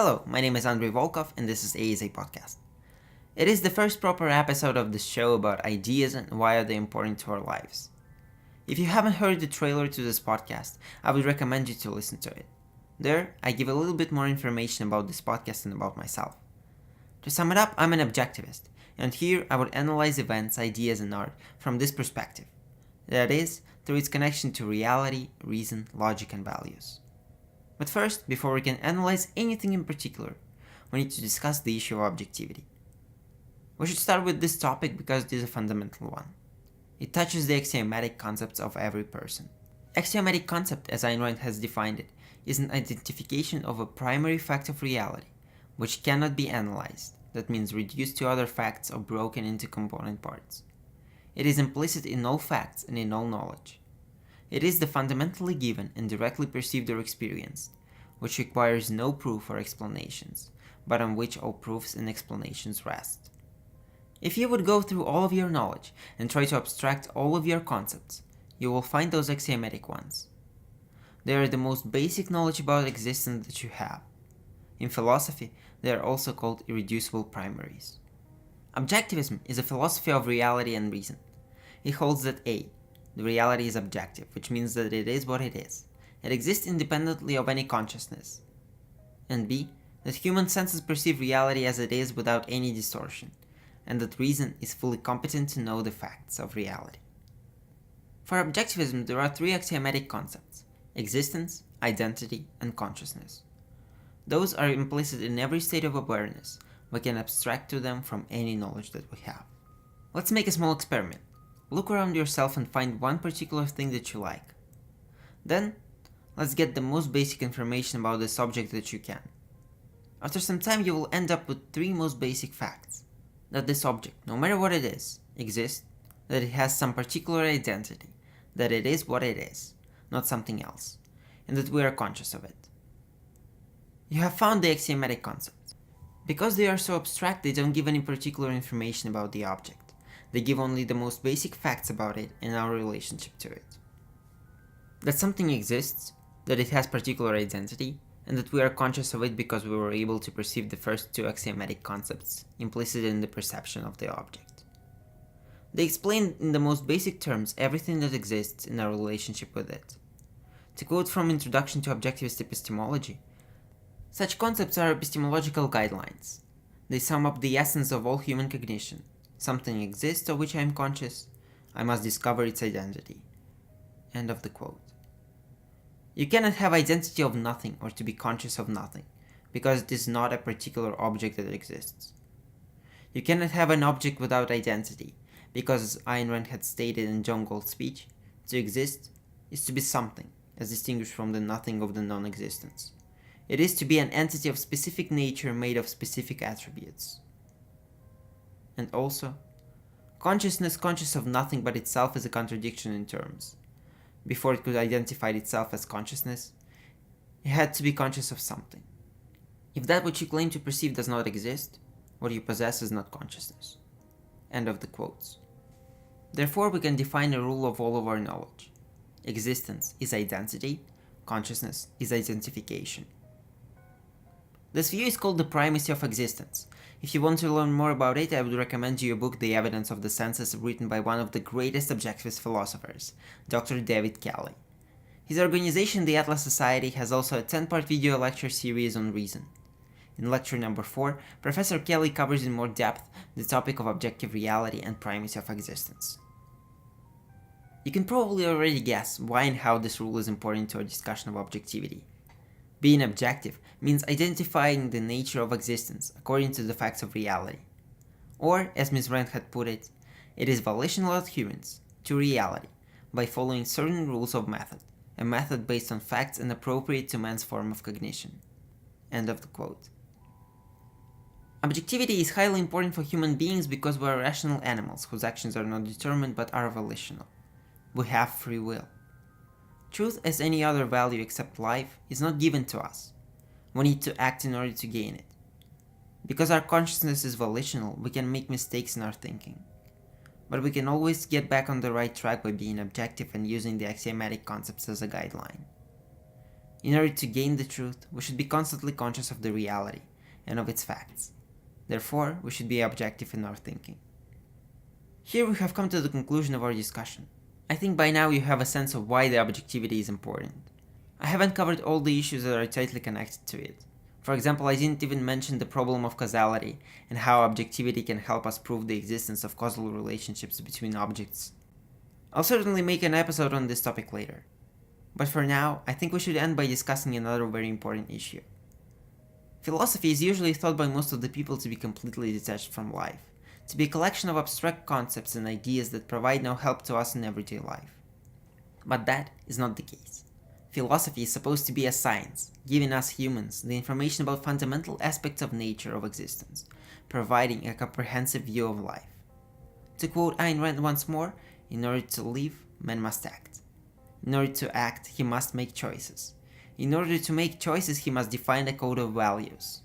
Hello, my name is Andrei Volkov and this is A Podcast. It is the first proper episode of the show about ideas and why are they important to our lives. If you haven't heard the trailer to this podcast, I would recommend you to listen to it. There, I give a little bit more information about this podcast and about myself. To sum it up, I'm an objectivist, and here I would analyze events, ideas, and art from this perspective. That is, through its connection to reality, reason, logic, and values. But first, before we can analyze anything in particular, we need to discuss the issue of objectivity. We should start with this topic because it is a fundamental one. It touches the axiomatic concepts of every person. Axiomatic concept, as Ayn Rand has defined it, is an identification of a primary fact of reality, which cannot be analyzed, that means reduced to other facts or broken into component parts. It is implicit in all facts and in all knowledge. It is the fundamentally given and directly perceived or experienced, which requires no proof or explanations, but on which all proofs and explanations rest. If you would go through all of your knowledge and try to abstract all of your concepts, you will find those axiomatic ones. They are the most basic knowledge about existence that you have. In philosophy, they are also called irreducible primaries. Objectivism is a philosophy of reality and reason. It holds that A. The reality is objective, which means that it is what it is. It exists independently of any consciousness. And B. That human senses perceive reality as it is without any distortion, and that reason is fully competent to know the facts of reality. For objectivism, there are three axiomatic concepts: existence, identity, and consciousness. Those are implicit in every state of awareness. We can abstract to them from any knowledge that we have. Let's make a small experiment. Look around yourself and find one particular thing that you like. Then, let's get the most basic information about the subject that you can. After some time, you will end up with three most basic facts. That this object, no matter what it is, exists, that it has some particular identity, that it is what it is, not something else, and that we are conscious of it. You have found the axiomatic concepts. Because they are so abstract, they don't give any particular information about the object. They give only the most basic facts about it and our relationship to it. That something exists, that it has particular identity, and that we are conscious of it because we were able to perceive the first two axiomatic concepts implicit in the perception of the object. They explain in the most basic terms everything that exists in our relationship with it. To quote from Introduction to Objectivist Epistemology, such concepts are epistemological guidelines. They sum up the essence of all human cognition. Something exists of which I am conscious, I must discover its identity. End of the quote. You cannot have identity of nothing or to be conscious of nothing, because it is not a particular object that exists. You cannot have an object without identity, because as Ayn Rand had stated in John Galt's speech, to exist is to be something, as distinguished from the nothing of the non-existence. It is to be an entity of specific nature made of specific attributes. And also, consciousness conscious of nothing but itself is a contradiction in terms. Before it could identify itself as consciousness, it had to be conscious of something. If that which you claim to perceive does not exist, what you possess is not consciousness. End of the quotes. Therefore, we can define a rule of all of our knowledge. Existence is identity, consciousness is identification. This view is called the primacy of existence. If you want to learn more about it, I would recommend you a book, The Evidence of the Senses, written by one of the greatest objectivist philosophers, Dr. David Kelly. His organization, the Atlas Society, has also a 10-part video lecture series on reason. In lecture number 4, Professor Kelly covers in more depth the topic of objective reality and primacy of existence. You can probably already guess why and how this rule is important to our discussion of objectivity. Being objective means identifying the nature of existence according to the facts of reality. Or, as Ms. Rand had put it, it is volitional adherence to reality by following certain rules of method, a method based on facts and appropriate to man's form of cognition. End of the quote. Objectivity is highly important for human beings because we are rational animals whose actions are not determined but are volitional. We have free will. Truth, as any other value except life, is not given to us. We need to act in order to gain it. Because our consciousness is volitional, we can make mistakes in our thinking. But we can always get back on the right track by being objective and using the axiomatic concepts as a guideline. In order to gain the truth, we should be constantly conscious of the reality and of its facts. Therefore, we should be objective in our thinking. Here we have come to the conclusion of our discussion. I think by now you have a sense of why the objectivity is important. I haven't covered all the issues that are tightly connected to it. For example, I didn't even mention the problem of causality and how objectivity can help us prove the existence of causal relationships between objects. I'll certainly make an episode on this topic later. But for now, I think we should end by discussing another very important issue. Philosophy is usually thought by most of the people to be completely detached from life, to be a collection of abstract concepts and ideas that provide no help to us in everyday life. But that is not the case. Philosophy is supposed to be a science, giving us humans the information about fundamental aspects of nature of existence, providing a comprehensive view of life. To quote Ayn Rand once more, in order to live, man must act. In order to act, he must make choices. In order to make choices, he must define a code of values.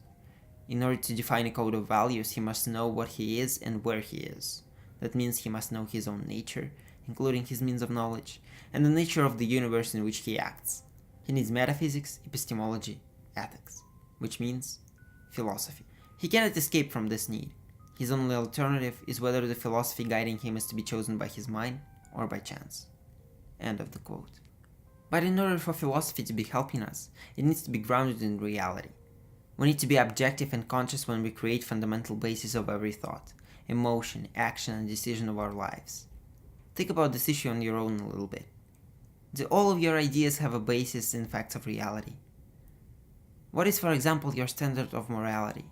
In order to define a code of values, he must know what he is and where he is. That means he must know his own nature, including his means of knowledge, and the nature of the universe in which he acts. He needs metaphysics, epistemology, ethics, which means philosophy. He cannot escape from this need. His only alternative is whether the philosophy guiding him is to be chosen by his mind or by chance. End of the quote. But in order for philosophy to be helping us, it needs to be grounded in reality. We need to be objective and conscious when we create fundamental bases of every thought, emotion, action, and decision of our lives. Think about this issue on your own a little bit. Do all of your ideas have a basis in facts of reality? What is, for example, your standard of morality?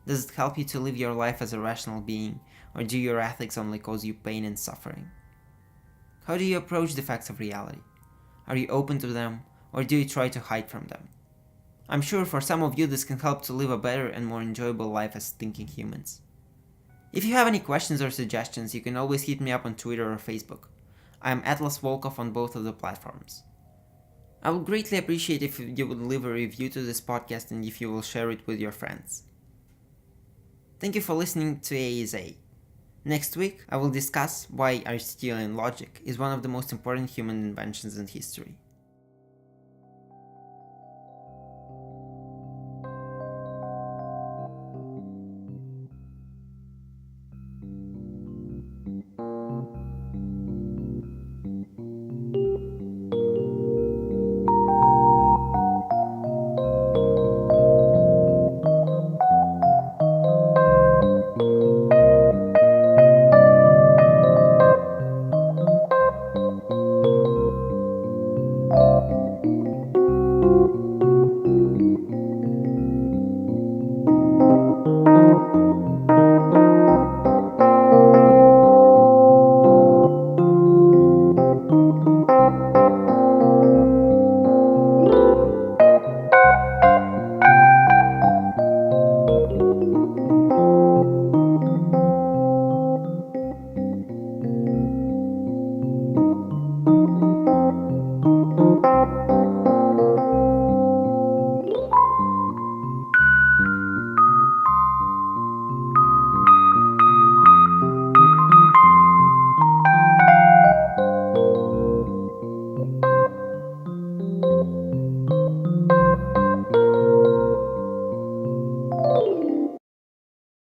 Does it help you to live your life as a rational being, or do your ethics only cause you pain and suffering? How do you approach the facts of reality? Are you open to them, or do you try to hide from them? I'm sure for some of you this can help to live a better and more enjoyable life as thinking humans. If you have any questions or suggestions, you can always hit me up on Twitter or Facebook. I am Andrei Volkov on both of the platforms. I would greatly appreciate if you would leave a review to this podcast and if you will share it with your friends. Thank you for listening to ASA. Next week, I will discuss why Aristotelian logic is one of the most important human inventions in history.